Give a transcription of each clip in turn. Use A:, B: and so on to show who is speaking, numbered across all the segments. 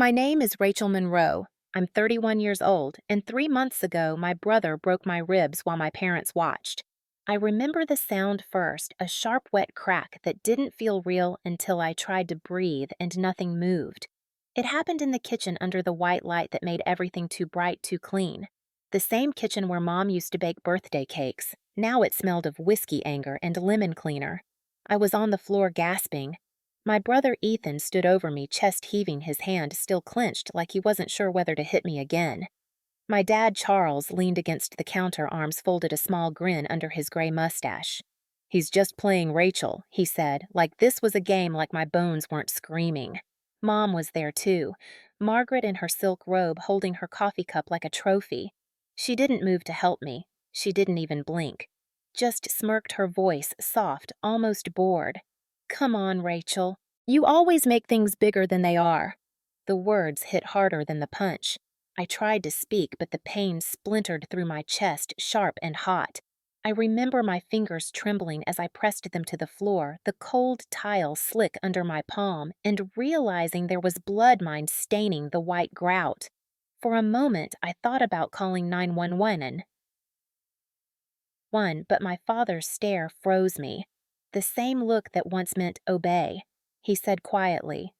A: My name is Rachel Monroe. I'm 31 years old, and 3 months ago, my brother broke my ribs while my parents watched. I remember the sound first, a sharp, wet crack that didn't feel real until I tried to breathe and nothing moved. It happened in the kitchen under the white light that made everything too bright, too clean. The same kitchen where Mom used to bake birthday cakes. Now it smelled of whiskey anger and lemon cleaner. I was on the floor gasping. My brother Ethan stood over me, chest heaving, his hand still clenched like he wasn't sure whether to hit me again. My dad, Charles, leaned against the counter, arms folded, a small grin under his gray mustache. "He's just playing Rachel," he said, like this was a game, like my bones weren't screaming. Mom was there too, Margaret in her silk robe holding her coffee cup like a trophy. She didn't move to help me. She didn't even blink. Just smirked, her voice soft, almost bored. "Come on, Rachel. You always make things bigger than they are." The words hit harder than the punch. I tried to speak, but the pain splintered through my chest, sharp and hot. I remember my fingers trembling as I pressed them to the floor, the cold tile slick under my palm, and realizing there was blood mine staining the white grout. For a moment, I thought about calling 911, but my father's stare froze me. The same look that once meant obey. He said quietly,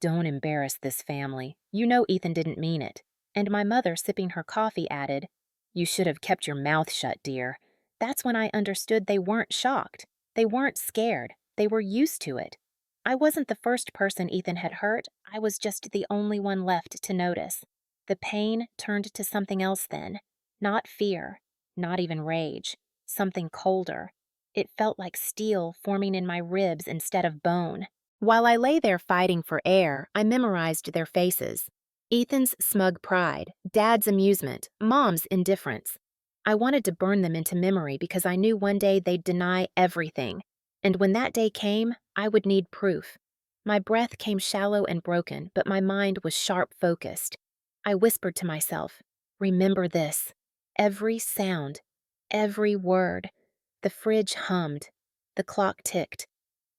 A: "Don't embarrass this family. You know Ethan didn't mean it." And my mother, sipping her coffee, added, "You should have kept your mouth shut, dear." That's when I understood they weren't shocked. They weren't scared. They were used to it. I wasn't the first person Ethan had hurt. I was just the only one left to notice. The pain turned to something else then. Not fear, not even rage. Something colder. It felt like steel forming in my ribs instead of bone. While I lay there fighting for air, I memorized their faces. Ethan's smug pride, Dad's amusement, Mom's indifference. I wanted to burn them into memory because I knew one day they'd deny everything. And when that day came, I would need proof. My breath came shallow and broken, but my mind was sharp focused. I whispered to myself, "Remember this." Every sound, every word. The fridge hummed. The clock ticked.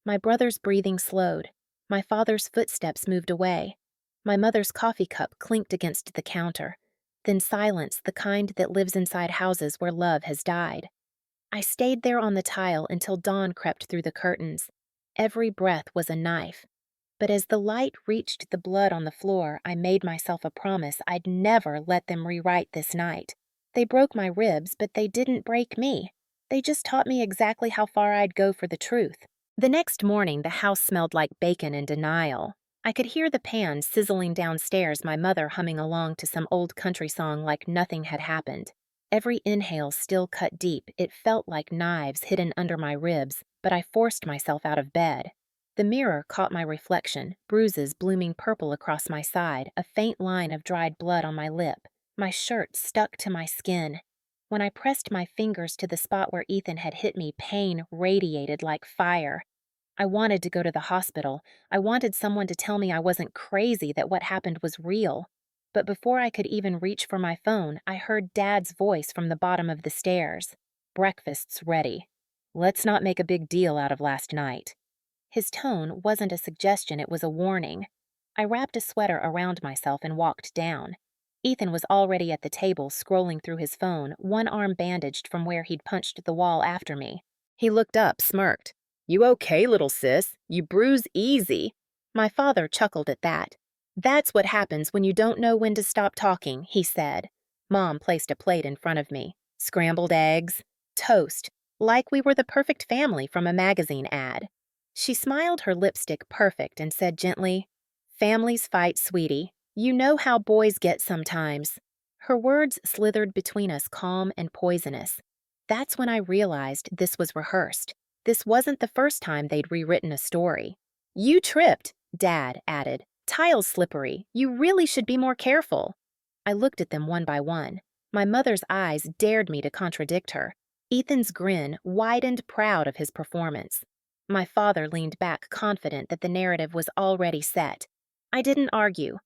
A: My brother's breathing slowed. My father's footsteps moved away. My mother's coffee cup clinked against the counter. Then silence, the kind that lives inside houses where love has died. I stayed there on the tile until dawn crept through the curtains. Every breath was a knife. But as the light reached the blood on the floor, I made myself a promise I'd never let them rewrite this night. They broke my ribs, but they didn't break me. They just taught me exactly how far I'd go for the truth. The next morning, the house smelled like bacon and denial. I could hear the pan sizzling downstairs, my mother humming along to some old country song like nothing had happened. Every inhale still cut deep. It felt like knives hidden under my ribs, but I forced myself out of bed. The mirror caught my reflection, bruises blooming purple across my side, a faint line of dried blood on my lip. My shirt stuck to my skin. When I pressed my fingers to the spot where Ethan had hit me, pain radiated like fire. I wanted to go to the hospital. I wanted someone to tell me I wasn't crazy, that what happened was real. But before I could even reach for my phone, I heard Dad's voice from the bottom of the stairs. "Breakfast's ready. Let's not make a big deal out of last night." His tone wasn't a suggestion, it was a warning. I wrapped a sweater around myself and walked down. Ethan was already at the table, scrolling through his phone, one arm bandaged from where he'd punched the wall after me. He looked up, smirked. "You okay, little sis? You bruise easy." My father chuckled at that. "That's what happens when you don't know when to stop talking," he said. Mom placed a plate in front of me. Scrambled eggs, toast, like we were the perfect family from a magazine ad. She smiled, her lipstick perfect, and said gently, "Families fight, sweetie. You know how boys get sometimes." Her words slithered between us, calm and poisonous. That's when I realized this was rehearsed. This wasn't the first time they'd rewritten a story. "You tripped," Dad added. "Tile's slippery. You really should be more careful." I looked at them one by one. My mother's eyes dared me to contradict her. Ethan's grin widened, proud of his performance. My father leaned back, confident that the narrative was already set. I didn't argue.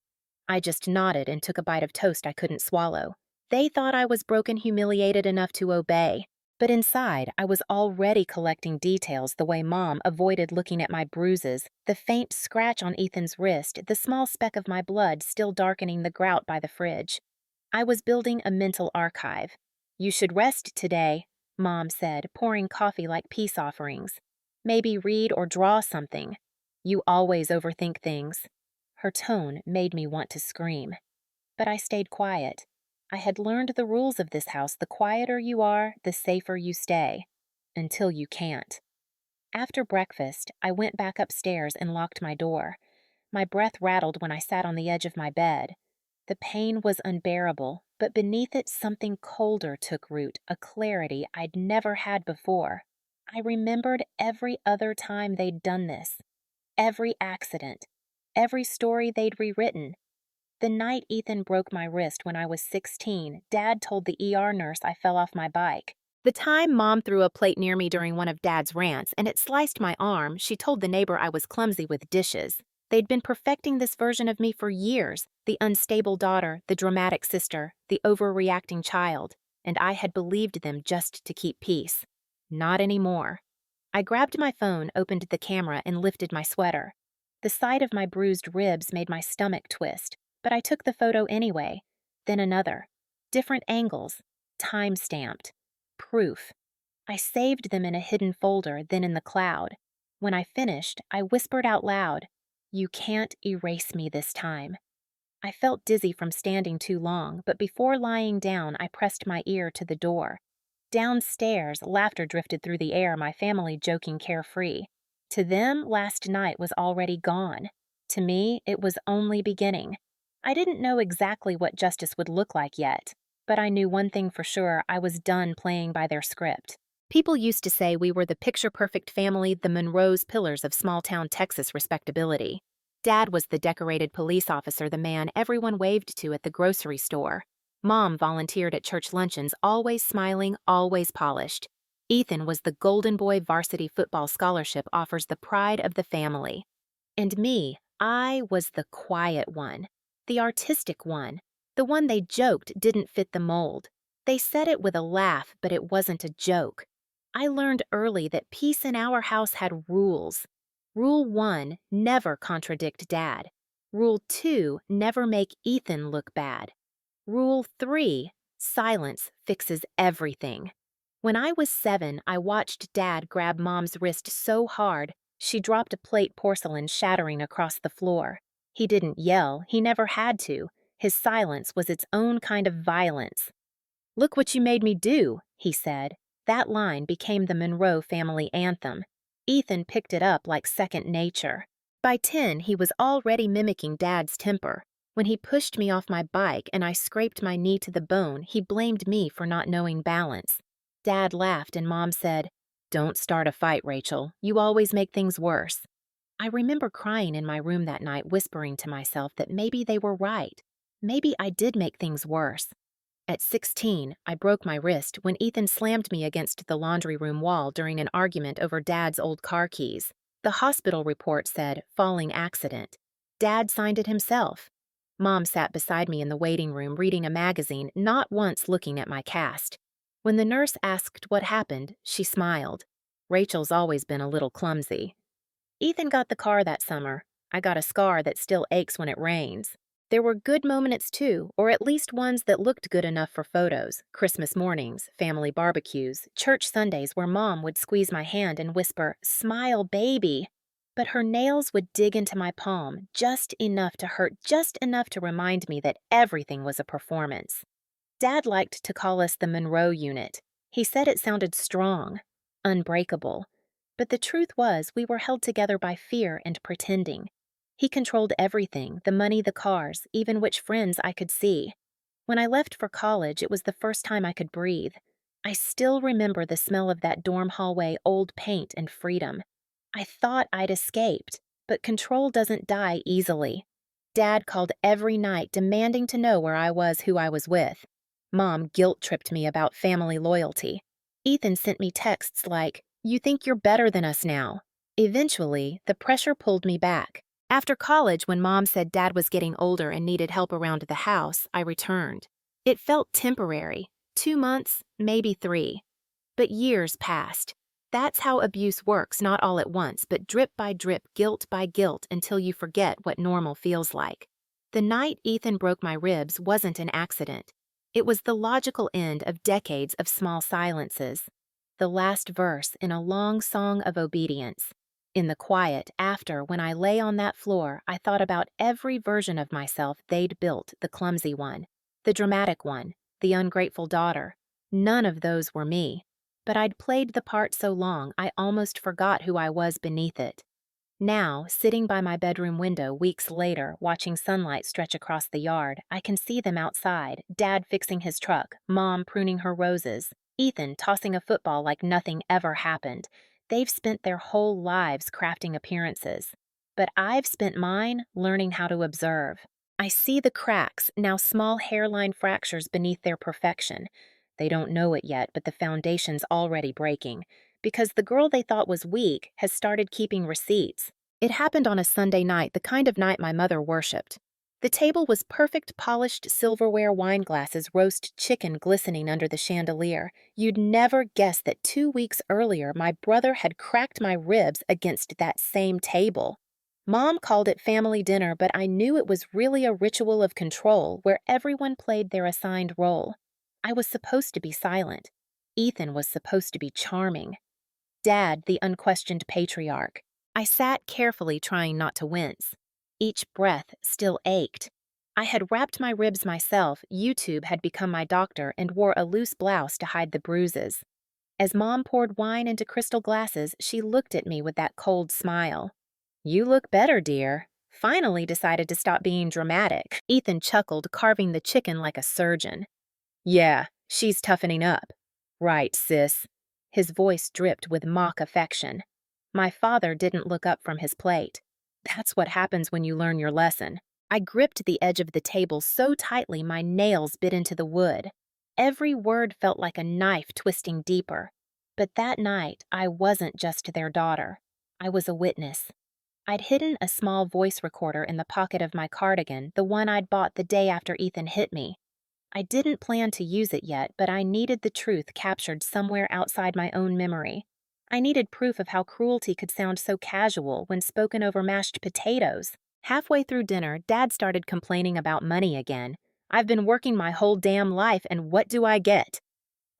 A: I just nodded and took a bite of toast I couldn't swallow. They thought I was broken, humiliated enough to obey. But inside, I was already collecting details the way Mom avoided looking at my bruises, the faint scratch on Ethan's wrist, the small speck of my blood still darkening the grout by the fridge. I was building a mental archive. "You should rest today," Mom said, pouring coffee like peace offerings. "Maybe read or draw something. You always overthink things." Her tone made me want to scream. But I stayed quiet. I had learned the rules of this house: the quieter you are, the safer you stay. Until you can't. After breakfast, I went back upstairs and locked my door. My breath rattled when I sat on the edge of my bed. The pain was unbearable, but beneath it something colder took root, a clarity I'd never had before. I remembered every other time they'd done this, every accident, every story they'd rewritten. The night Ethan broke my wrist when I was 16, Dad told the ER nurse I fell off my bike. The time Mom threw a plate near me during one of Dad's rants and it sliced my arm, she told the neighbor I was clumsy with dishes. They'd been perfecting this version of me for years: the unstable daughter, the dramatic sister, the overreacting child, and I had believed them just to keep peace. Not anymore. I grabbed my phone, opened the camera, and lifted my sweater. The sight of my bruised ribs made my stomach twist, but I took the photo anyway. Then another. Different angles. Time-stamped. Proof. I saved them in a hidden folder, then in the cloud. When I finished, I whispered out loud, "You can't erase me this time." I felt dizzy from standing too long, but before lying down, I pressed my ear to the door. Downstairs, laughter drifted through the air, my family joking carefree. To them, last night was already gone. To me, it was only beginning. I didn't know exactly what justice would look like yet, but I knew one thing for sure: I was done playing by their script. People used to say we were the picture-perfect family, the Monroe's pillars of small-town Texas respectability. Dad was the decorated police officer, the man everyone waved to at the grocery store. Mom volunteered at church luncheons, always smiling, always polished. Ethan was the golden boy varsity football scholarship offers, the pride of the family. And me, I was the quiet one, the artistic one, the one they joked didn't fit the mold. They said it with a laugh, but it wasn't a joke. I learned early that peace in our house had rules. Rule 1, never contradict Dad. Rule 2, never make Ethan look bad. Rule 3, silence fixes everything. When I was 7, I watched Dad grab Mom's wrist so hard, she dropped a plate porcelain shattering across the floor. He didn't yell, he never had to. His silence was its own kind of violence. "Look what you made me do," he said. That line became the Monroe family anthem. Ethan picked it up like second nature. By 10, he was already mimicking Dad's temper. When he pushed me off my bike and I scraped my knee to the bone, he blamed me for not knowing balance. Dad laughed and Mom said, "Don't start a fight, Rachel. You always make things worse." I remember crying in my room that night, whispering to myself that maybe they were right. Maybe I did make things worse. At 16, I broke my wrist when Ethan slammed me against the laundry room wall during an argument over Dad's old car keys. The hospital report said, "falling accident." Dad signed it himself. Mom sat beside me in the waiting room reading a magazine, not once looking at my cast. When the nurse asked what happened, she smiled. "Rachel's always been a little clumsy." Ethan got the car that summer. I got a scar that still aches when it rains. There were good moments too, or at least ones that looked good enough for photos: Christmas mornings, family barbecues, church Sundays where Mom would squeeze my hand and whisper, "Smile, baby." But her nails would dig into my palm, just enough to hurt, just enough to remind me that everything was a performance. Dad liked to call us the Monroe unit. He said it sounded strong, unbreakable. But the truth was, we were held together by fear and pretending. He controlled everything: the money, the cars, even which friends I could see. When I left for college, it was the first time I could breathe. I still remember the smell of that dorm hallway, old paint, and freedom. I thought I'd escaped, but control doesn't die easily. Dad called every night, demanding to know where I was, who I was with. Mom guilt-tripped me about family loyalty. Ethan sent me texts like, "You think you're better than us now." Eventually, the pressure pulled me back. After college, when Mom said Dad was getting older and needed help around the house, I returned. It felt temporary. 2 months, maybe 3. But years passed. That's how abuse works, not all at once, but drip by drip, guilt by guilt, until you forget what normal feels like. The night Ethan broke my ribs wasn't an accident. It was the logical end of decades of small silences. The last verse in a long song of obedience. In the quiet after, when I lay on that floor, I thought about every version of myself they'd built, the clumsy one, the dramatic one, the ungrateful daughter. None of those were me. But I'd played the part so long I almost forgot who I was beneath it. Now, sitting by my bedroom window weeks later, watching sunlight stretch across the yard, I can see them outside, Dad fixing his truck, Mom pruning her roses, Ethan tossing a football like nothing ever happened. They've spent their whole lives crafting appearances. But I've spent mine learning how to observe. I see the cracks, now small hairline fractures beneath their perfection. They don't know it yet, but the foundation's already breaking. Because the girl they thought was weak has started keeping receipts. It happened on a Sunday night, the kind of night my mother worshipped. The table was perfect polished silverware wine glasses, roast chicken glistening under the chandelier. You'd never guess that 2 weeks earlier my brother had cracked my ribs against that same table. Mom called it family dinner, but I knew it was really a ritual of control where everyone played their assigned role. I was supposed to be silent. Ethan was supposed to be charming. Dad, the unquestioned patriarch. I sat carefully, trying not to wince. Each breath still ached. I had wrapped my ribs myself, YouTube had become my doctor, and wore a loose blouse to hide the bruises. As Mom poured wine into crystal glasses, she looked at me with that cold smile. "You look better, dear." Finally decided to stop being dramatic. Ethan chuckled, carving the chicken like a surgeon. "Yeah, she's toughening up." "Right, sis." His voice dripped with mock affection. My father didn't look up from his plate. That's what happens when you learn your lesson. I gripped the edge of the table so tightly my nails bit into the wood. Every word felt like a knife twisting deeper. But that night, I wasn't just their daughter. I was a witness. I'd hidden a small voice recorder in the pocket of my cardigan, the one I'd bought the day after Ethan hit me. I didn't plan to use it yet, but I needed the truth captured somewhere outside my own memory. I needed proof of how cruelty could sound so casual when spoken over mashed potatoes. Halfway through dinner, Dad started complaining about money again. "I've been working my whole damn life, and what do I get?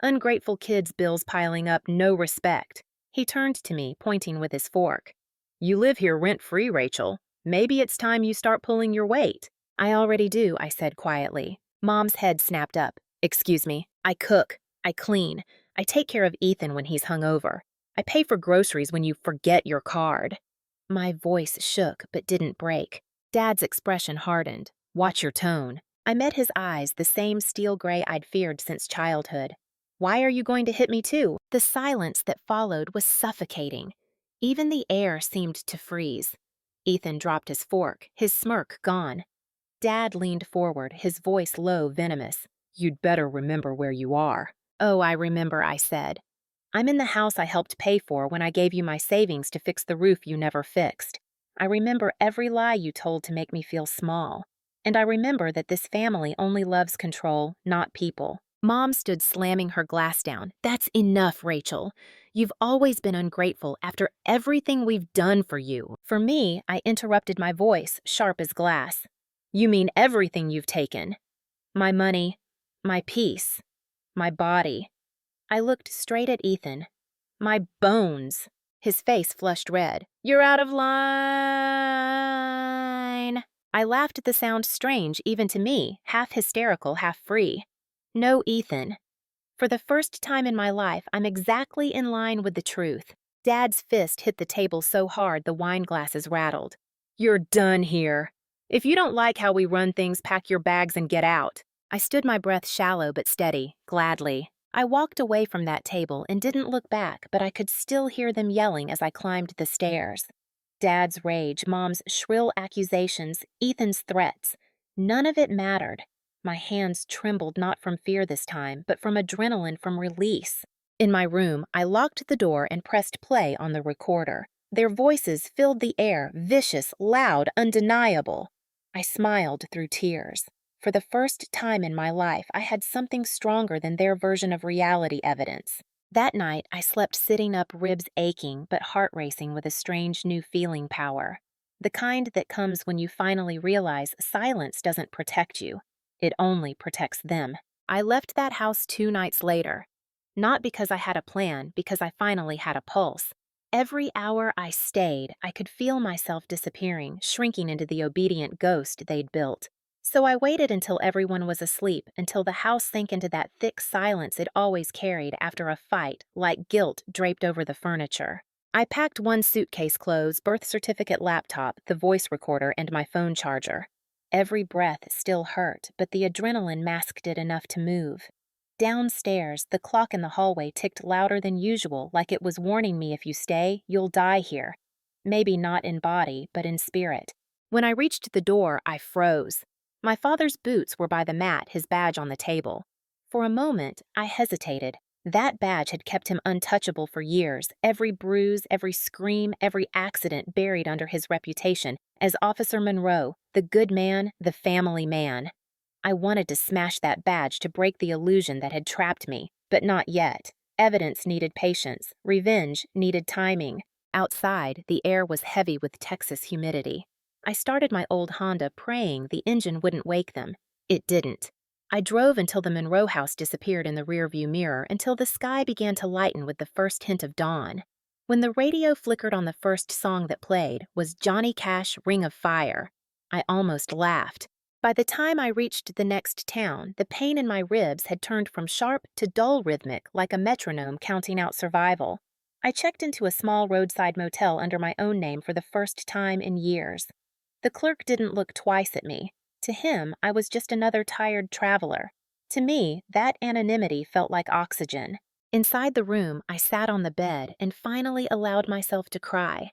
A: Ungrateful kids' bills piling up, no respect." He turned to me, pointing with his fork. "You live here rent-free, Rachel. Maybe it's time you start pulling your weight." "I already do," I said quietly. Mom's head snapped up. "Excuse me. I cook. I clean. I take care of Ethan when he's hungover. I pay for groceries when you forget your card." My voice shook but didn't break. Dad's expression hardened. "Watch your tone." I met his eyes, the same steel gray I'd feared since childhood. "Why are you going to hit me too?" The silence that followed was suffocating. Even the air seemed to freeze. Ethan dropped his fork, his smirk gone. Dad leaned forward, his voice low, venomous. "You'd better remember where you are." "Oh, I remember," I said. "I'm in the house I helped pay for when I gave you my savings to fix the roof you never fixed. I remember every lie you told to make me feel small. And I remember that this family only loves control, not people." Mom stood slamming her glass down. "That's enough, Rachel. You've always been ungrateful after everything we've done for you." For me, I interrupted, my voice sharp as glass. "You mean everything you've taken? My money, my peace, my body." I looked straight at Ethan. "My bones." His face flushed red. "You're out of line." I laughed at the sound, strange even to me, half hysterical, half free. "No, Ethan. For the first time in my life, I'm exactly in line with the truth." Dad's fist hit the table so hard the wine glasses rattled. "You're done here. If you don't like how we run things, pack your bags and get out." I stood, my breath shallow but steady, gladly. I walked away from that table and didn't look back, but I could still hear them yelling as I climbed the stairs. Dad's rage, Mom's shrill accusations, Ethan's threats. None of it mattered. My hands trembled not from fear this time, but from adrenaline, from release. In my room, I locked the door and pressed play on the recorder. Their voices filled the air, vicious, loud, undeniable. I smiled through tears. For the first time in my life, I had something stronger than their version of reality evidence. That night, I slept sitting up, ribs aching but heart racing with a strange new feeling power. The kind that comes when you finally realize silence doesn't protect you, it only protects them. I left that house 2 nights later. Not because I had a plan, because I finally had a pulse. Every hour I stayed, I could feel myself disappearing, shrinking into the obedient ghost they'd built. So I waited until everyone was asleep, until the house sank into that thick silence it always carried after a fight, like guilt draped over the furniture. I packed one suitcase: clothes, birth certificate, laptop, the voice recorder, and my phone charger. Every breath still hurt, but the adrenaline masked it enough to move. Downstairs, the clock in the hallway ticked louder than usual, like it was warning me, if you stay, you'll die here. Maybe not in body, but in spirit. When I reached the door, I froze. My father's boots were by the mat, his badge on the table. For a moment, I hesitated. That badge had kept him untouchable for years, every bruise, every scream, every accident buried under his reputation as Officer Monroe, the good man, the family man. I wanted to smash that badge to break the illusion that had trapped me, but not yet. Evidence needed patience. Revenge needed timing. Outside, the air was heavy with Texas humidity. I started my old Honda, praying the engine wouldn't wake them. It didn't. I drove until the Monroe house disappeared in the rearview mirror, until the sky began to lighten with the first hint of dawn. When the radio flickered on, the first song that played was Johnny Cash, "Ring of Fire." I almost laughed. By the time I reached the next town, the pain in my ribs had turned from sharp to dull rhythmic, like a metronome counting out survival. I checked into a small roadside motel under my own name for the first time in years. The clerk didn't look twice at me. To him, I was just another tired traveler. To me, that anonymity felt like oxygen. Inside the room, I sat on the bed and finally allowed myself to cry.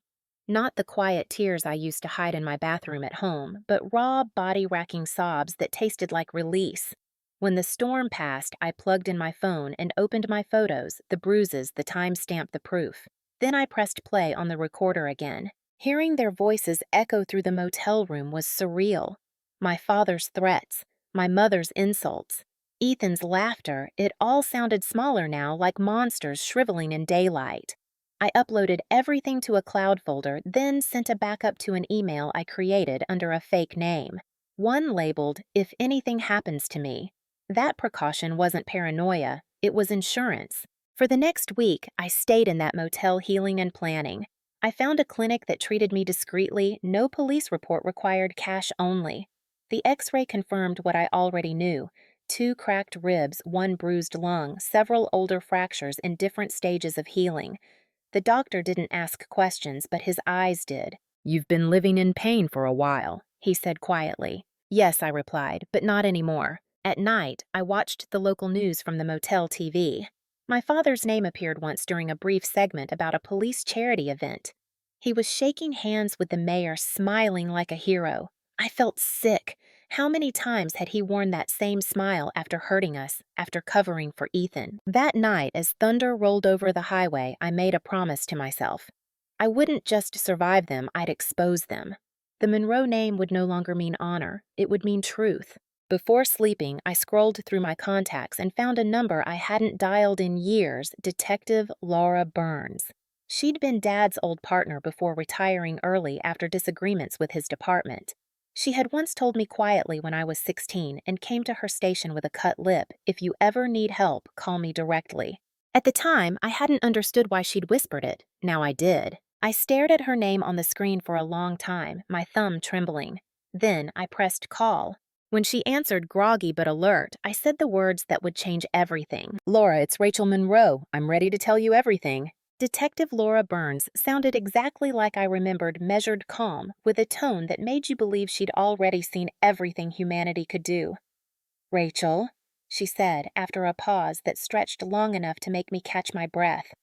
A: Not the quiet tears I used to hide in my bathroom at home, but raw, body-racking sobs that tasted like release. When the storm passed, I plugged in my phone and opened my photos, the bruises, the timestamp, the proof. Then I pressed play on the recorder again. Hearing their voices echo through the motel room was surreal. My father's threats, my mother's insults, Ethan's laughter, it all sounded smaller now, like monsters shriveling in daylight. I uploaded everything to a cloud folder, then sent a backup to an email I created under a fake name. One labeled, "If anything happens to me." That precaution wasn't paranoia, it was insurance. For the next week, I stayed in that motel, healing and planning. I found a clinic that treated me discreetly, no police report required, cash only. The X-ray confirmed what I already knew: 2 cracked ribs, 1 bruised lung, several older fractures in different stages of healing. The doctor didn't ask questions, but his eyes did. "You've been living in pain for a while," he said quietly. "Yes," I replied, "but not anymore." At night, I watched the local news from the motel TV. My father's name appeared once during a brief segment about a police charity event. He was shaking hands with the mayor, smiling like a hero. I felt sick. How many times had he worn that same smile after hurting us, after covering for Ethan? That night, as thunder rolled over the highway, I made a promise to myself. I wouldn't just survive them, I'd expose them. The Monroe name would no longer mean honor, it would mean truth. Before sleeping, I scrolled through my contacts and found a number I hadn't dialed in years: Detective Laura Burns. She'd been Dad's old partner before retiring early after disagreements with his department. She had once told me quietly when I was 16 and came to her station with a cut lip, "If you ever need help, call me directly." At the time, I hadn't understood why she'd whispered it. Now I did. I stared at her name on the screen for a long time, my thumb trembling. Then I pressed call. When she answered, groggy but alert, I said the words that would change everything. "Laura, it's Rachel Monroe. I'm ready to tell you everything." Detective Laura Burns sounded exactly like I remembered, measured calm, with a tone that made you believe she'd already seen everything humanity could do. "Rachel," she said after a pause that stretched long enough to make me catch my breath.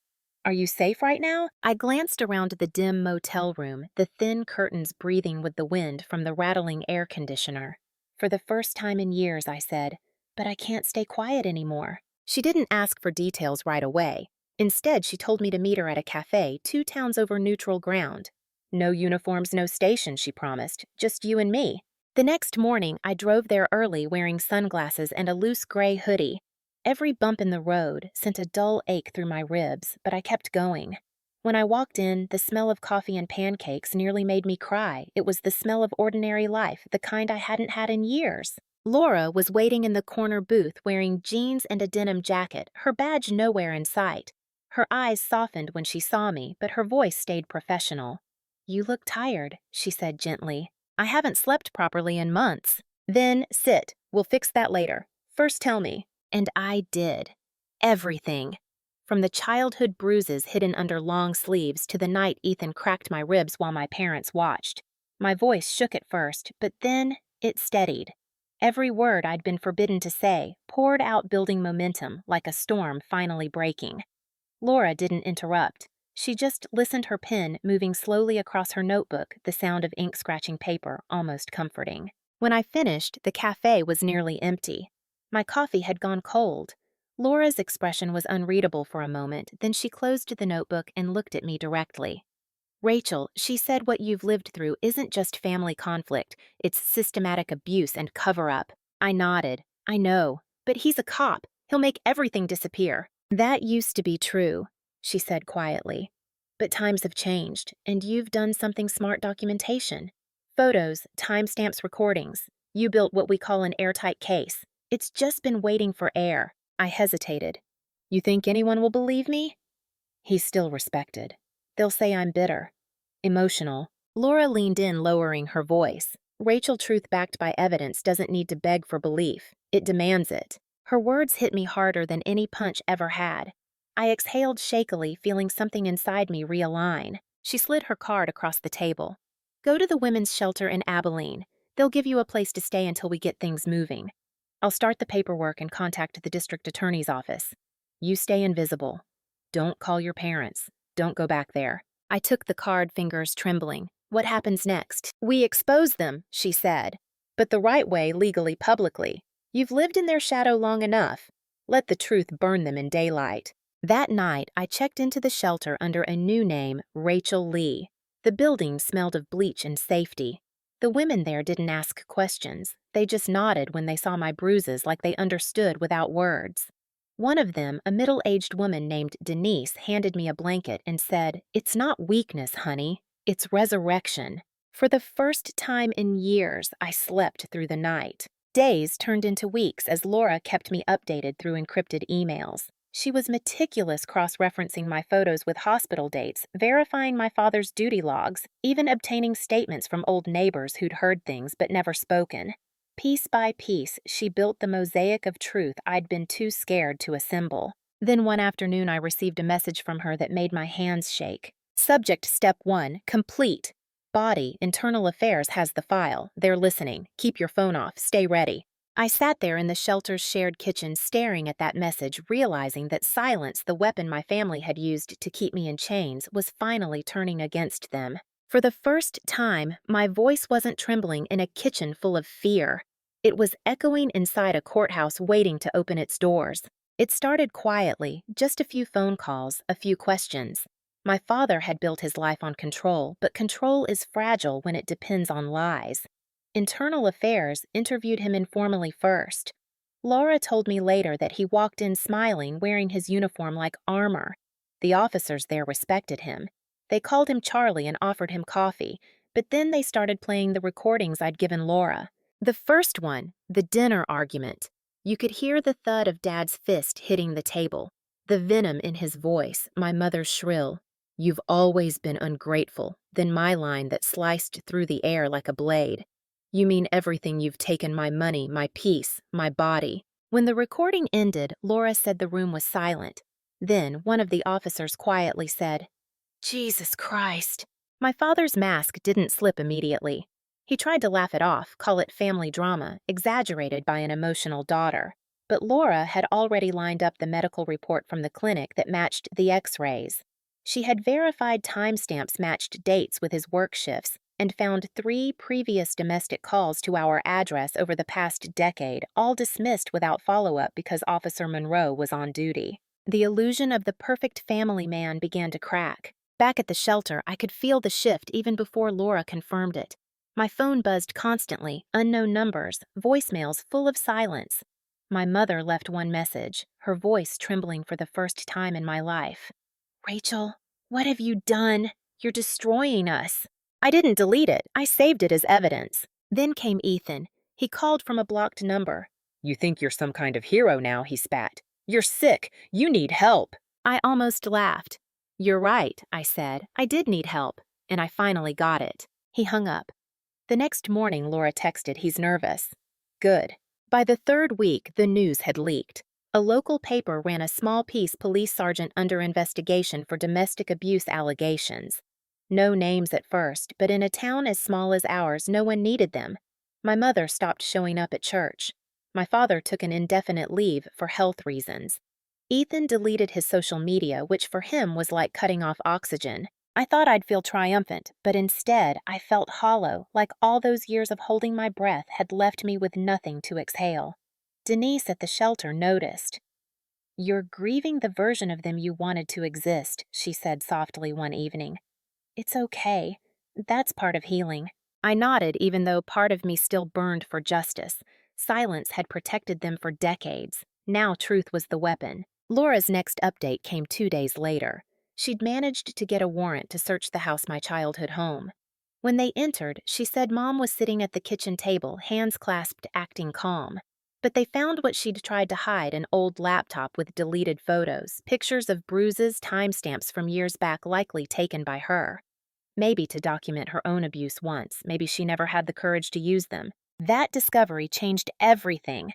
A: "Are you safe right now?" I glanced around the dim motel room, the thin curtains breathing with the wind from the rattling air conditioner. For the first time in years, I said, "But I can't stay quiet anymore." She didn't ask for details right away. Instead, she told me to meet her at a cafe 2 towns over neutral ground. "No uniforms, no station," she promised. "Just you and me." The next morning, I drove there early, wearing sunglasses and a loose gray hoodie. Every bump in the road sent a dull ache through my ribs, but I kept going. When I walked in, the smell of coffee and pancakes nearly made me cry. It was the smell of ordinary life, the kind I hadn't had in years. Laura was waiting in the corner booth wearing jeans and a denim jacket, her badge nowhere in sight. Her eyes softened when she saw me, but her voice stayed professional. "You look tired," she said gently. "I haven't slept properly in months." "Then sit. We'll fix that later. First tell me." And I did. Everything. From the childhood bruises hidden under long sleeves to the night Ethan cracked my ribs while my parents watched. My voice shook at first, but then it steadied. Every word I'd been forbidden to say poured out, building momentum like a storm finally breaking. Laura didn't interrupt. She just listened, her pen moving slowly across her notebook, the sound of ink scratching paper almost comforting. When I finished, the cafe was nearly empty. My coffee had gone cold. Laura's expression was unreadable for a moment, then she closed the notebook and looked at me directly. "Rachel," she said, "what you've lived through isn't just family conflict, it's systematic abuse and cover-up." I nodded. "I know, but he's a cop. He'll make everything disappear." "That used to be true," she said quietly. "But times have changed, and you've done something smart: documentation. Photos, timestamps, recordings. You built what we call an airtight case. It's just been waiting for air." I hesitated. "You think anyone will believe me?" He's still respected. "They'll say I'm bitter, emotional." Laura leaned in, lowering her voice. "Rachel, truth backed by evidence doesn't need to beg for belief. It demands it." Her words hit me harder than any punch ever had. I exhaled shakily, feeling something inside me realign. She slid her card across the table. "Go to the women's shelter in Abilene. They'll give you a place to stay until we get things moving. I'll start the paperwork and contact the district attorney's office. You stay invisible. Don't call your parents. Don't go back there." I took the card, fingers trembling. "What happens next?" "We expose them," she said. "But the right way, legally, publicly. You've lived in their shadow long enough. Let the truth burn them in daylight." That night, I checked into the shelter under a new name, Rachel Lee. The building smelled of bleach and safety. The women there didn't ask questions. They just nodded when they saw my bruises, like they understood without words. One of them, a middle-aged woman named Denise, handed me a blanket and said, "It's not weakness, honey. It's resurrection." For the first time in years, I slept through the night. Days turned into weeks as Laura kept me updated through encrypted emails. She was meticulous, cross-referencing my photos with hospital dates, verifying my father's duty logs, even obtaining statements from old neighbors who'd heard things but never spoken. Piece by piece, she built the mosaic of truth I'd been too scared to assemble. Then one afternoon, I received a message from her that made my hands shake. "Subject Step 1, complete. Body, Internal Affairs has the file. They're listening. Keep your phone off. Stay ready." I sat there in the shelter's shared kitchen, staring at that message, realizing that silence, the weapon my family had used to keep me in chains, was finally turning against them. For the first time, my voice wasn't trembling in a kitchen full of fear. It was echoing inside a courthouse waiting to open its doors. It started quietly, just a few phone calls, a few questions. My father had built his life on control, but control is fragile when it depends on lies. Internal Affairs interviewed him informally first. Laura told me later that he walked in smiling, wearing his uniform like armor. The officers there respected him. They called him Charlie and offered him coffee, but then they started playing the recordings I'd given Laura. The first one, the dinner argument. You could hear the thud of Dad's fist hitting the table, the venom in his voice, my mother's shrill, "You've always been ungrateful," then my line that sliced through the air like a blade. "You mean everything. You've taken my money, my peace, my body." When the recording ended, Laura said the room was silent. Then one of the officers quietly said, "Jesus Christ." My father's mask didn't slip immediately. He tried to laugh it off, call it family drama, exaggerated by an emotional daughter. But Laura had already lined up the medical report from the clinic that matched the X-rays. She had verified timestamps matched dates with his work shifts, and found 3 previous domestic calls to our address over the past decade, all dismissed without follow-up because Officer Monroe was on duty. The illusion of the perfect family man began to crack. Back at the shelter, I could feel the shift even before Laura confirmed it. My phone buzzed constantly, unknown numbers, voicemails full of silence. My mother left one message, her voice trembling for the first time in my life. Rachel, what have you done? You're destroying us. I didn't delete it. I saved it as evidence. Then came Ethan. He called from a blocked number. You think you're some kind of hero now, he spat. You're sick. You need help. I almost laughed. You're right, I said. I did need help, and I finally got it. He hung up. The next morning, Laura texted he's nervous. Good. By the third week, the news had leaked. A local paper ran a small piece police sergeant under investigation for domestic abuse allegations. No names at first, but in a town as small as ours, no one needed them. My mother stopped showing up at church. My father took an indefinite leave for health reasons. Ethan deleted his social media, which for him was like cutting off oxygen. I thought I'd feel triumphant, but instead I felt hollow, like all those years of holding my breath had left me with nothing to exhale. Denise at the shelter noticed. You're grieving the version of them you wanted to exist, she said softly one evening. It's okay. That's part of healing. I nodded even though part of me still burned for justice. Silence had protected them for decades. Now truth was the weapon. Laura's next update came 2 days later. She'd managed to get a warrant to search the house my childhood home. When they entered, she said Mom was sitting at the kitchen table, hands clasped, acting calm. But they found what she'd tried to hide, an old laptop with deleted photos, pictures of bruises, timestamps from years back likely taken by her. Maybe to document her own abuse once, maybe she never had the courage to use them. That discovery changed everything.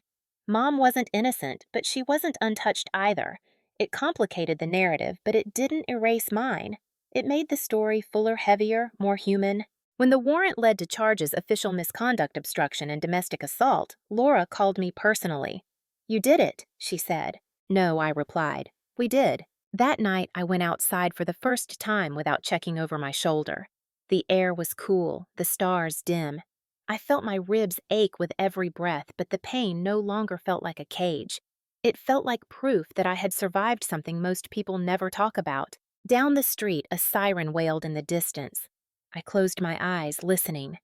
A: Mom wasn't innocent, but she wasn't untouched either. It complicated the narrative, but it didn't erase mine. It made the story fuller, heavier, more human. When the warrant led to charges official misconduct obstruction and domestic assault, Laura called me personally. You did it, she said. No, I replied. We did. That night, I went outside for the first time without checking over my shoulder. The air was cool, the stars dim. I felt my ribs ache with every breath, but the pain no longer felt like a cage. It felt like proof that I had survived something most people never talk about. Down the street, a siren wailed in the distance. I closed my eyes, listening.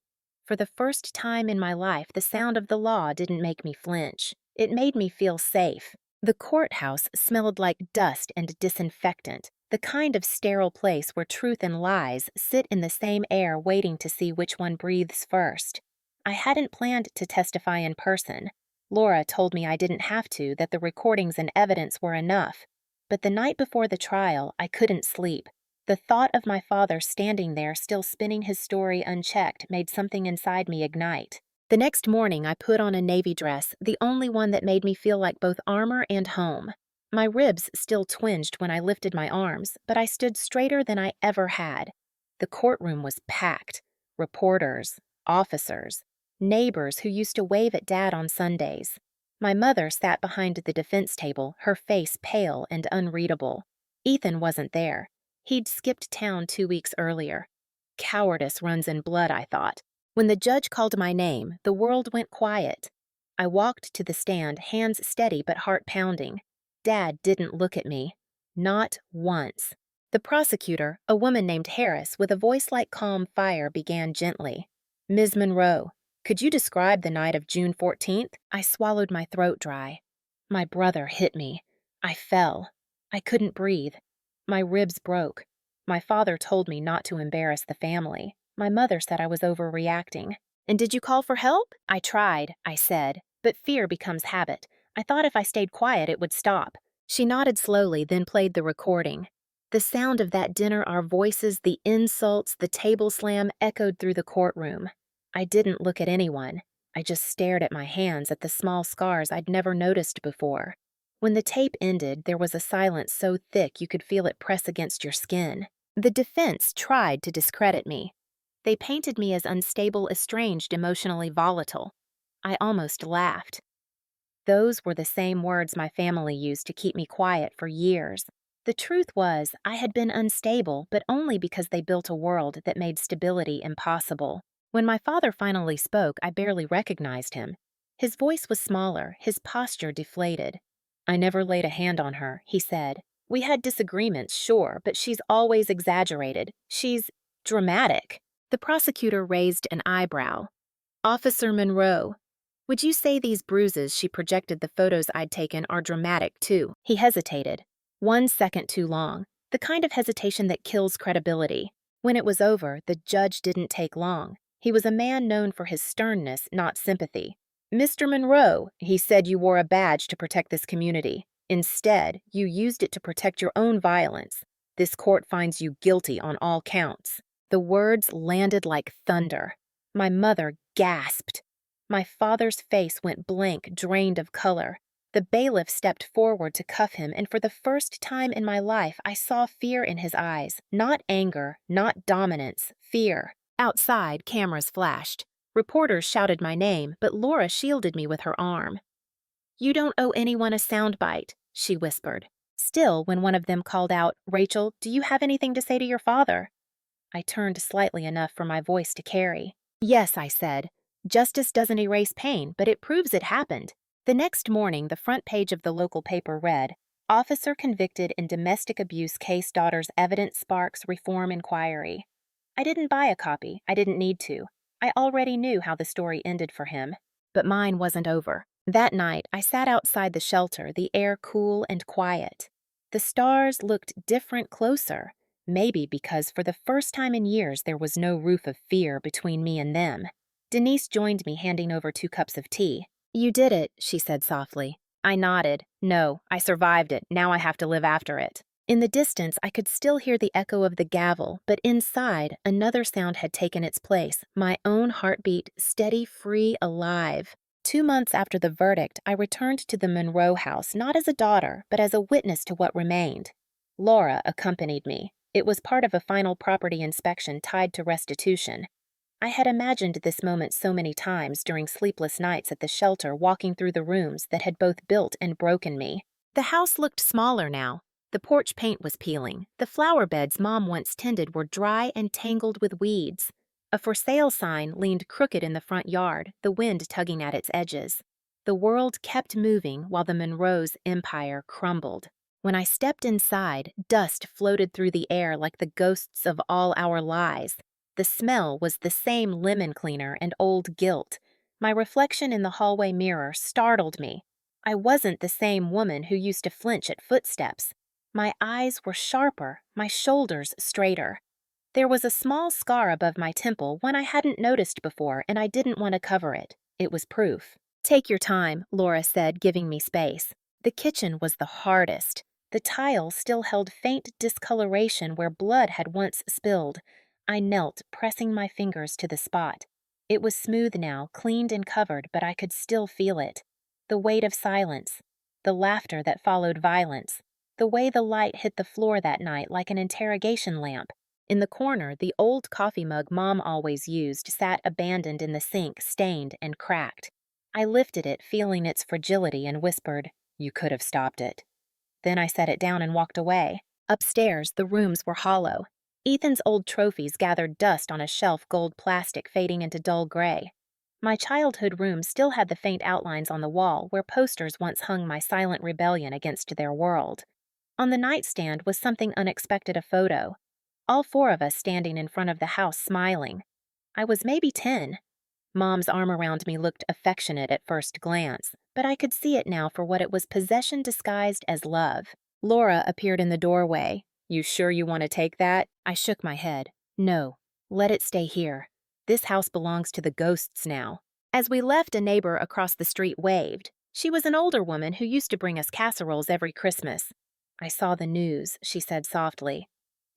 A: For the first time in my life, the sound of the law didn't make me flinch. It made me feel safe. The courthouse smelled like dust and disinfectant, the kind of sterile place where truth and lies sit in the same air waiting to see which one breathes first. I hadn't planned to testify in person. Laura told me I didn't have to, that the recordings and evidence were enough. But the night before the trial, I couldn't sleep. The thought of my father standing there still spinning his story unchecked made something inside me ignite. The next morning, I put on a navy dress, the only one that made me feel like both armor and home. My ribs still twinged when I lifted my arms, but I stood straighter than I ever had. The courtroom was packed. Reporters, officers, neighbors who used to wave at Dad on Sundays. My mother sat behind the defense table, her face pale and unreadable. Ethan wasn't there. He'd skipped town 2 weeks earlier. Cowardice runs in blood, I thought. When the judge called my name, the world went quiet. I walked to the stand, hands steady but heart pounding. Dad didn't look at me. Not once. The prosecutor, a woman named Harris, with a voice like calm fire, began gently. Ms. Monroe, could you describe the night of June 14th? I swallowed my throat dry. My brother hit me. I fell. I couldn't breathe. My ribs broke. My father told me not to embarrass the family. My mother said I was overreacting. And did you call for help? I tried, I said, but fear becomes habit. I thought if I stayed quiet it would stop. She nodded slowly, then played the recording. The sound of that dinner, our voices, the insults, the table slam echoed through the courtroom. I didn't look at anyone. I just stared at my hands, at the small scars I'd never noticed before. When the tape ended, there was a silence so thick you could feel it press against your skin. The defense tried to discredit me. They painted me as unstable, estranged, emotionally volatile. I almost laughed. Those were the same words my family used to keep me quiet for years. The truth was, I had been unstable, but only because they built a world that made stability impossible. When my father finally spoke, I barely recognized him. His voice was smaller, his posture deflated. I never laid a hand on her, he said. We had disagreements, sure, but she's always exaggerated. She's dramatic. The prosecutor raised an eyebrow. Officer Monroe, Would you say these bruises she projected the photos I'd taken are dramatic, too? He hesitated. 1 second too long. The kind of hesitation that kills credibility. When it was over, the judge didn't take long. He was a man known for his sternness, not sympathy. Mr. Monroe, he said you wore a badge to protect this community. Instead, you used it to protect your own violence. This court finds you guilty on all counts. The words landed like thunder. My mother gasped. My father's face went blank, drained of color. The bailiff stepped forward to cuff him, and for the first time in my life, I saw fear in his eyes. Not anger, not dominance, fear. Outside, cameras flashed. Reporters shouted my name, but Laura shielded me with her arm. You don't owe anyone a soundbite, she whispered. Still, when one of them called out, Rachel, do you have anything to say to your father? I turned slightly enough for my voice to carry. Yes, I said. Justice doesn't erase pain, but it proves it happened. The next morning, the front page of the local paper read, Officer convicted in domestic abuse case daughter's evidence sparks reform inquiry. I didn't buy a copy. I didn't need to. I already knew how the story ended for him. But mine wasn't over. That night, I sat outside the shelter, the air cool and quiet. The stars looked different closer, maybe because for the first time in years there was no roof of fear between me and them. Denise joined me, handing over 2 cups of tea. You did it, she said softly. I nodded. No, I survived it. Now I have to live after it. In the distance, I could still hear the echo of the gavel, but inside, another sound had taken its place, my own heartbeat, steady, free, alive. 2 months after the verdict, I returned to the Monroe house, not as a daughter, but as a witness to what remained. Laura accompanied me. It was part of a final property inspection tied to restitution. I had imagined this moment so many times during sleepless nights at the shelter, walking through the rooms that had both built and broken me. The house looked smaller now. The porch paint was peeling. The flower beds Mom once tended were dry and tangled with weeds. A for sale sign leaned crooked in the front yard, the wind tugging at its edges. The world kept moving while the Monroe's empire crumbled. When I stepped inside, dust floated through the air like the ghosts of all our lies. The smell was the same lemon cleaner and old guilt. My reflection in the hallway mirror startled me. I wasn't the same woman who used to flinch at footsteps. My eyes were sharper, my shoulders straighter. There was a small scar above my temple, one I hadn't noticed before, and I didn't want to cover it. It was proof. Take your time, Laura said, giving me space. The kitchen was the hardest. The tile still held faint discoloration where blood had once spilled. I knelt, pressing my fingers to the spot. It was smooth now, cleaned and covered, but I could still feel it. The weight of silence. The laughter that followed violence. The way the light hit the floor that night like an interrogation lamp. In the corner, the old coffee mug Mom always used sat abandoned in the sink, stained and cracked. I lifted it, feeling its fragility, and whispered, You could have stopped it. Then I set it down and walked away. Upstairs, the rooms were hollow. Ethan's old trophies gathered dust on a shelf, gold plastic fading into dull gray. My childhood room still had the faint outlines on the wall where posters once hung my silent rebellion against their world. On the nightstand was something unexpected, a photo. All 4 of us standing in front of the house smiling. I was maybe 10. Mom's arm around me looked affectionate at first glance, but I could see it now for what it was, possession disguised as love. Laura appeared in the doorway. You sure you want to take that? I shook my head. No, let it stay here. This house belongs to the ghosts now. As we left, a neighbor across the street waved. She was an older woman who used to bring us casseroles every Christmas. I saw the news, she said softly.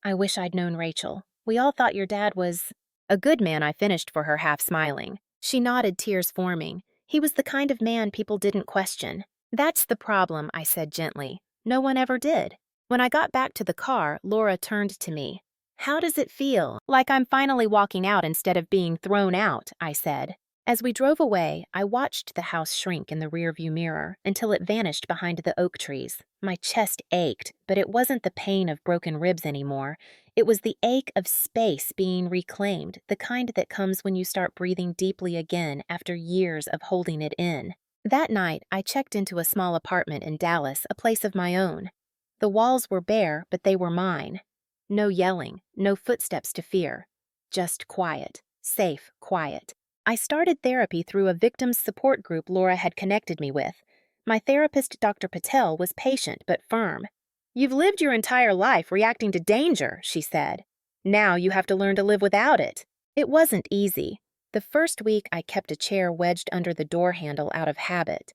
A: I wish I'd known Rachel. We all thought your dad was a good man, I finished for her, half smiling. She nodded, tears forming. He was the kind of man people didn't question. That's the problem, I said gently. No one ever did. When I got back to the car, Laura turned to me. How does it feel? Like I'm finally walking out instead of being thrown out, I said. As we drove away, I watched the house shrink in the rearview mirror until it vanished behind the oak trees. My chest ached, but it wasn't the pain of broken ribs anymore. It was the ache of space being reclaimed, the kind that comes when you start breathing deeply again after years of holding it in. That night, I checked into a small apartment in Dallas, a place of my own. The walls were bare, but they were mine. No yelling, no footsteps to fear. Just quiet, safe quiet. I started therapy through a victims support group Laura had connected me with. My therapist, Dr. Patel, was patient but firm. "You've lived your entire life reacting to danger," she said. "Now you have to learn to live without it." It wasn't easy. The first week, I kept a chair wedged under the door handle out of habit.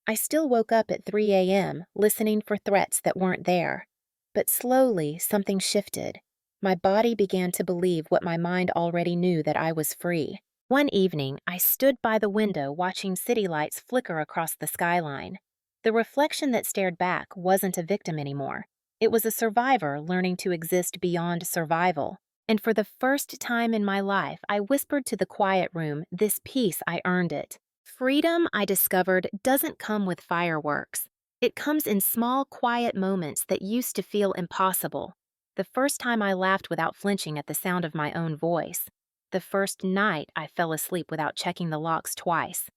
A: I still woke up at 3 a.m., listening for threats that weren't there. But slowly, something shifted. My body began to believe what my mind already knew, that I was free. One evening, I stood by the window watching city lights flicker across the skyline. The reflection that stared back wasn't a victim anymore. It was a survivor learning to exist beyond survival. And for the first time in my life, I whispered to the quiet room, "This peace, I earned it." Freedom, I discovered, doesn't come with fireworks. It comes in small, quiet moments that used to feel impossible. The first time I laughed without flinching at the sound of my own voice. The first night I fell asleep without checking the locks twice.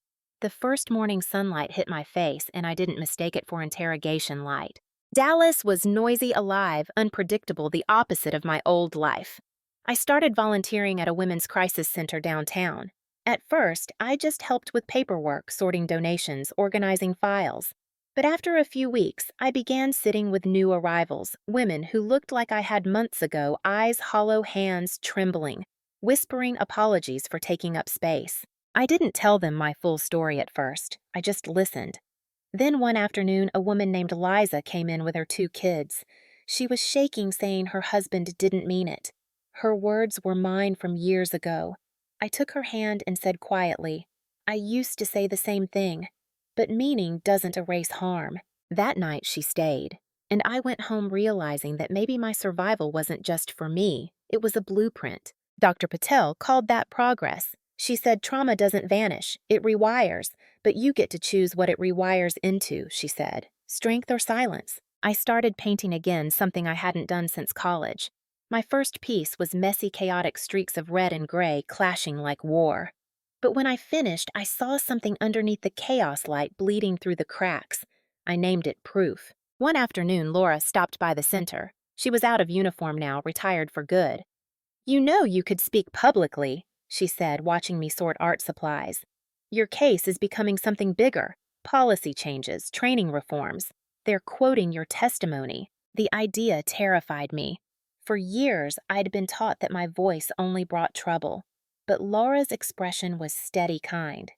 A: The first morning sunlight hit my face and I didn't mistake it for interrogation light. Dallas was noisy, alive, unpredictable, the opposite of my old life. I started volunteering at a women's crisis center downtown. At first, I just helped with paperwork, sorting donations, organizing files. But after a few weeks, I began sitting with new arrivals, women who looked like I had months ago, eyes hollow, hands trembling, whispering apologies for taking up space. I didn't tell them my full story at first. I just listened. Then one afternoon, a woman named Liza came in with her 2 kids. She was shaking, saying her husband didn't mean it. Her words were mine from years ago. I took her hand and said quietly, "I used to say the same thing, but meaning doesn't erase harm." That night she stayed, and I went home realizing that maybe my survival wasn't just for me, it was a blueprint. Dr. Patel called that progress. She said trauma doesn't vanish, it rewires, but you get to choose what it rewires into, she said. Strength or silence. I started painting again, something I hadn't done since college. My first piece was messy, chaotic streaks of red and gray clashing like war. But when I finished, I saw something underneath the chaos light bleeding through the cracks. I named it proof. One afternoon, Laura stopped by the center. She was out of uniform now, retired for good. "You know you could speak publicly," she said, watching me sort art supplies. "Your case is becoming something bigger. Policy changes, training reforms. They're quoting your testimony." The idea terrified me. For years, I'd been taught that my voice only brought trouble. But Laura's expression was steady kind.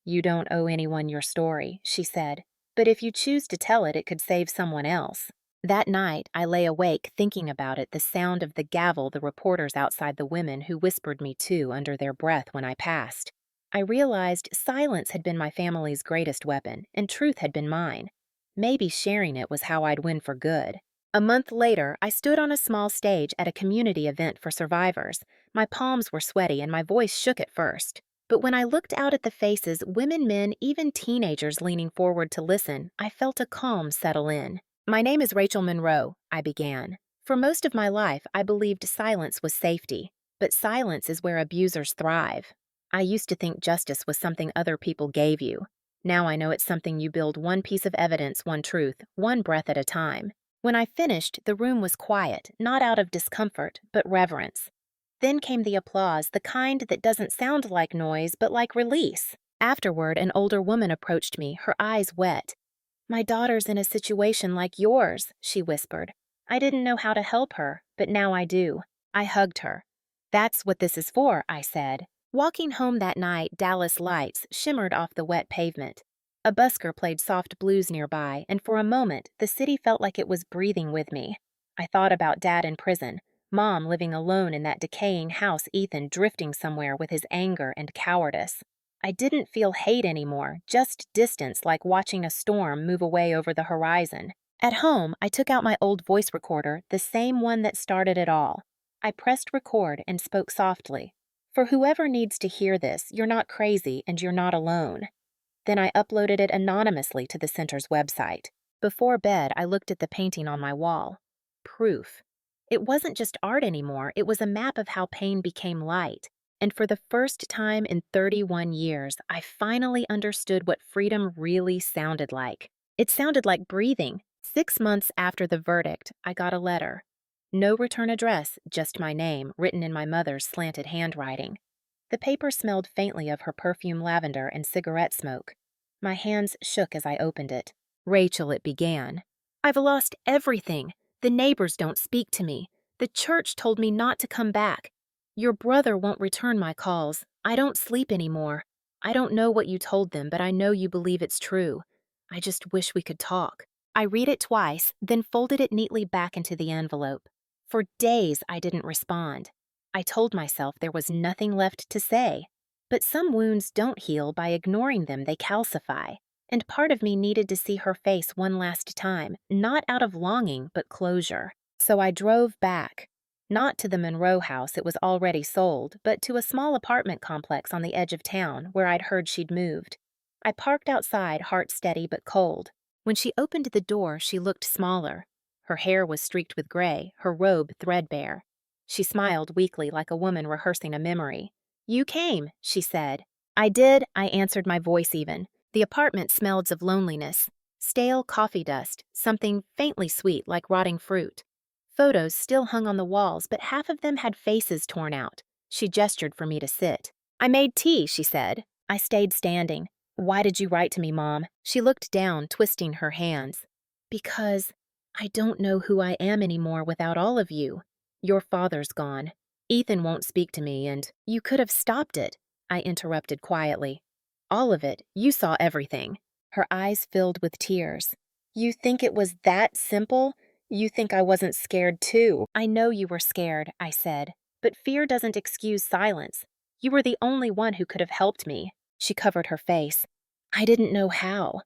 A: "You don't owe anyone your story," she said. "But if you choose to tell it, it could save someone else." That night, I lay awake thinking about it, the sound of the gavel the reporters outside the women who whispered me to under their breath when I passed. I realized silence had been my family's greatest weapon, and truth had been mine. Maybe sharing it was how I'd win for good. A month later, I stood on a small stage at a community event for survivors. My palms were sweaty and my voice shook at first. But when I looked out at the faces, women, men, even teenagers leaning forward to listen, I felt a calm settle in. "My name is Rachel Monroe," I began. For most of my life, I believed silence was safety. But silence is where abusers thrive. I used to think justice was something other people gave you. Now I know it's something you build one piece of evidence, one truth, one breath at a time. When I finished, the room was quiet, not out of discomfort, but reverence. Then came the applause, the kind that doesn't sound like noise, but like release. Afterward, an older woman approached me, her eyes wet. "My daughter's in a situation like yours," she whispered. I didn't know how to help her, but now I do. I hugged her. "That's what this is for," I said. Walking home that night, Dallas lights shimmered off the wet pavement. A busker played soft blues nearby, and for a moment, the city felt like it was breathing with me. I thought about Dad in prison, Mom living alone in that decaying house, Ethan drifting somewhere with his anger and cowardice. I didn't feel hate anymore, just distance, like watching a storm move away over the horizon. At home, I took out my old voice recorder, the same one that started it all. I pressed record and spoke softly. "For whoever needs to hear this, you're not crazy and you're not alone." Then I uploaded it anonymously to the center's website. Before bed, I looked at the painting on my wall. Proof. It wasn't just art anymore, it was a map of how pain became light. And for the first time in 31 years, I finally understood what freedom really sounded like. It sounded like breathing. 6 months after the verdict, I got a letter. No return address, just my name, written in my mother's slanted handwriting. The paper smelled faintly of her perfume lavender and cigarette smoke. My hands shook as I opened it. Rachel, it began. I've lost everything. The neighbors don't speak to me. The church told me not to come back. Your brother won't return my calls. I don't sleep anymore. I don't know what you told them, but I know you believe it's true. I just wish we could talk. I read it twice, then folded it neatly back into the envelope. For days, I didn't respond. I told myself there was nothing left to say. But some wounds don't heal by ignoring them, they calcify. And part of me needed to see her face one last time, not out of longing, but closure. So I drove back. Not to the Monroe house, it was already sold, but to a small apartment complex on the edge of town where I'd heard she'd moved. I parked outside, heart steady but cold. When she opened the door, she looked smaller. Her hair was streaked with gray, her robe threadbare. She smiled weakly like a woman rehearsing a memory. You came, she said. I did, I answered, my voice even. The apartment smelled of loneliness. Stale coffee dust, something faintly sweet like rotting fruit. Photos still hung on the walls, but half of them had faces torn out. She gestured for me to sit. I made tea, she said. I stayed standing. Why did you write to me, Mom? She looked down, twisting her hands. Because I don't know who I am anymore without all of you. Your father's gone. Ethan won't speak to me, and you could have stopped it, I interrupted quietly. All of it. You saw everything. Her eyes filled with tears. You think it was that simple? You think I wasn't scared too? I know you were scared, I said, but fear doesn't excuse silence. You were the only one who could have helped me. She covered her face. I didn't know how.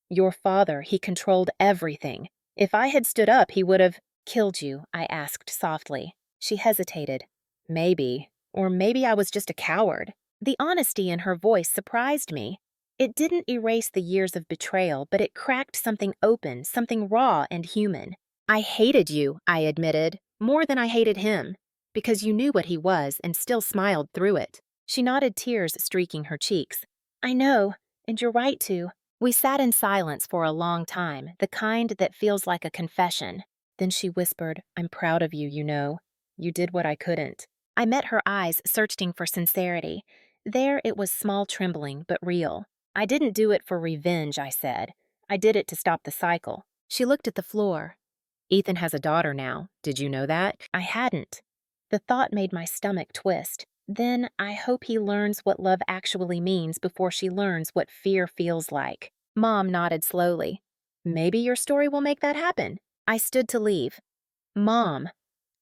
A: Your father, he controlled everything. If I had stood up, he would have killed you, I asked softly. She hesitated. Maybe. Or maybe I was just a coward. The honesty in her voice surprised me. It didn't erase the years of betrayal, but it cracked something open, something raw and human. I hated you, I admitted, more than I hated him, because you knew what he was and still smiled through it. She nodded, tears streaking her cheeks. I know, and you're right to. We sat in silence for a long time, the kind that feels like a confession. Then she whispered, I'm proud of you, you know. You did what I couldn't. I met her eyes, searching for sincerity. There it was small trembling, but real. I didn't do it for revenge, I said. I did it to stop the cycle. She looked at the floor. Ethan has a daughter now. Did you know that? I hadn't. The thought made my stomach twist. Then I hope he learns what love actually means before she learns what fear feels like. Mom nodded slowly. Maybe your story will make that happen. I stood to leave. Mom,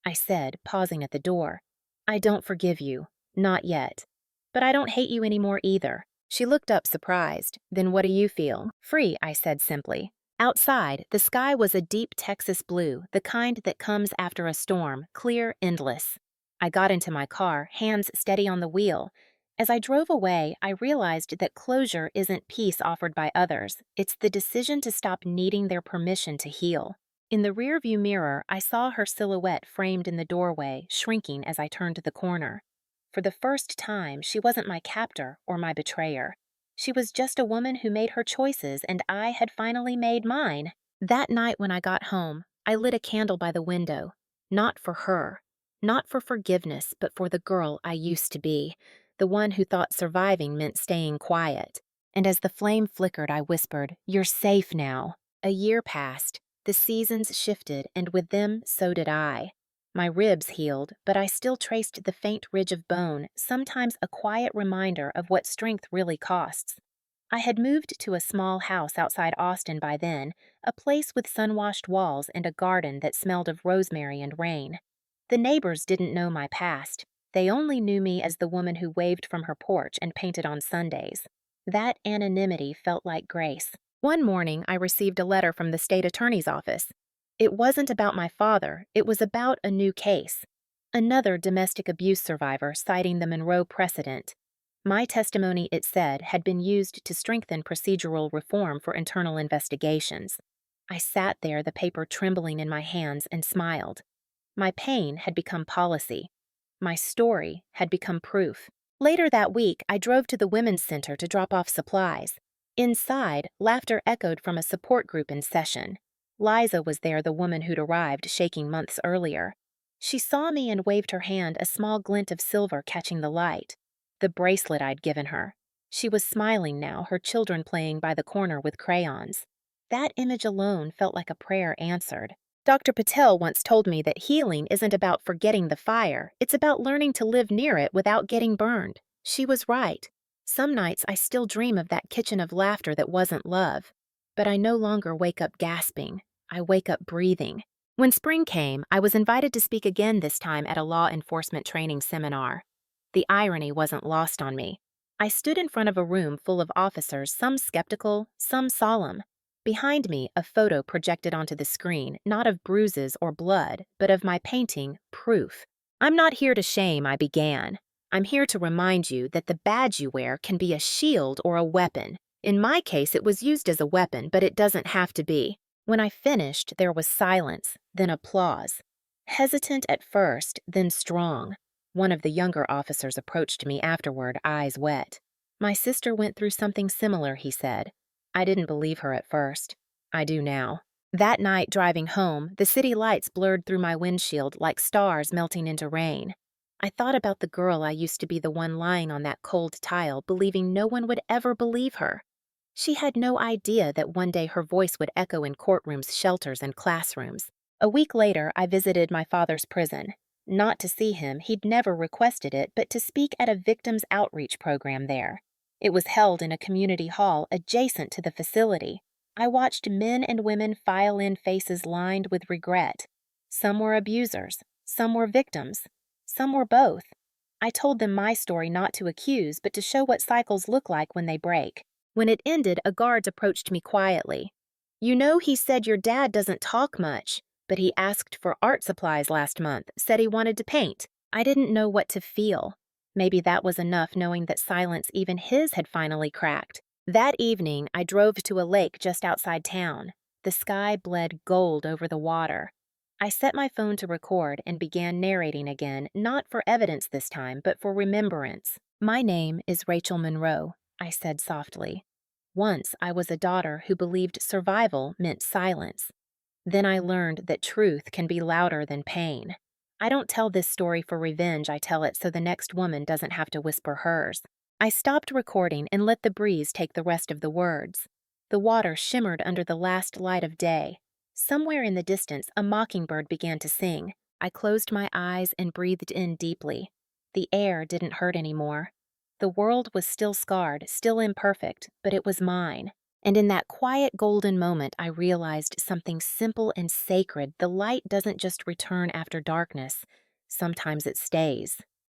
A: I said, pausing at the door. I don't forgive you. Not yet. But I don't hate you anymore either. She looked up surprised. Then what do you feel? Free, I said simply. Outside, the sky was a deep Texas blue, the kind that comes after a storm, clear, endless. I got into my car, hands steady on the wheel. As I drove away, I realized that closure isn't peace offered by others. It's the decision to stop needing their permission to heal. In the rearview mirror, I saw her silhouette framed in the doorway, shrinking as I turned the corner. For the first time, she wasn't my captor or my betrayer. She was just a woman who made her choices, and I had finally made mine. That night when I got home, I lit a candle by the window. Not for her. Not for forgiveness, but for the girl I used to be. The one who thought surviving meant staying quiet. And as the flame flickered, I whispered, You're safe now. A year passed. The seasons shifted, and with them, so did I. My ribs healed, but I still traced the faint ridge of bone, sometimes a quiet reminder of what strength really costs. I had moved to a small house outside Austin by then, a place with sun-washed walls and a garden that smelled of rosemary and rain. The neighbors didn't know my past. They only knew me as the woman who waved from her porch and painted on Sundays. That anonymity felt like grace. One morning, I received a letter from the state attorney's office. It wasn't about my father, it was about a new case. Another domestic abuse survivor citing the Monroe precedent. My testimony, it said, had been used to strengthen procedural reform for internal investigations. I sat there, the paper trembling in my hands, and smiled. My pain had become policy. My story had become proof. Later that week, I drove to the Women's Center to drop off supplies. Inside, laughter echoed from a support group in session. Liza was there, the woman who'd arrived, shaking months earlier. She saw me and waved her hand, a small glint of silver catching the light. the bracelet I'd given her. She was smiling now, her children playing by the corner with crayons. That image alone felt like a prayer answered. Dr. Patel once told me that healing isn't about forgetting the fire, it's about learning to live near it without getting burned. She was right. Some nights I still dream of that kitchen of laughter that wasn't love. But I no longer wake up gasping. I wake up breathing. When spring came, I was invited to speak again, this time at a law enforcement training seminar. The irony wasn't lost on me. I stood in front of a room full of officers, some skeptical, some solemn. Behind me, a photo projected onto the screen, not of bruises or blood, but of my painting, Proof. "I'm not here to shame," I began. "I'm here to remind you that the badge you wear can be a shield or a weapon. In my case, it was used as a weapon, but it doesn't have to be." When I finished, there was silence, then applause. Hesitant at first, then strong. One of the younger officers approached me afterward, eyes wet. "My sister went through something similar," he said. I didn't believe her at first. I do now. That night, driving home, the city lights blurred through my windshield like stars melting into rain. I thought about the girl I used to be, the one lying on that cold tile, believing no one would ever believe her. She had no idea that one day her voice would echo in courtrooms, shelters, and classrooms. A week later, I visited my father's prison. Not to see him, he'd never requested it, but to speak at a victims outreach program there. It was held in a community hall adjacent to the facility. I watched men and women file in, faces lined with regret. Some were abusers, some were victims, some were both. I told them my story not to accuse, but to show what cycles look like when they break. When it ended, a guard approached me quietly. "You know, he said your dad doesn't talk much, but he asked for art supplies last month, said he wanted to paint." I didn't know what to feel. Maybe that was enough, knowing that silence, even his, had finally cracked. That evening, I drove to a lake just outside town. The sky bled gold over the water. I set my phone to record and began narrating again, not for evidence this time, but for remembrance. "My name is Rachel Monroe," I said softly. "Once I was a daughter who believed survival meant silence. Then I learned that truth can be louder than pain. I don't tell this story for revenge, I tell it so the next woman doesn't have to whisper hers." I stopped recording and let the breeze take the rest of the words. The water shimmered under the last light of day. Somewhere in the distance, a mockingbird began to sing. I closed my eyes and breathed in deeply. The air didn't hurt anymore. The world was still scarred, still imperfect, but it was mine. And in that quiet golden moment, I realized something simple and sacred. The light doesn't just return after darkness. Sometimes it stays.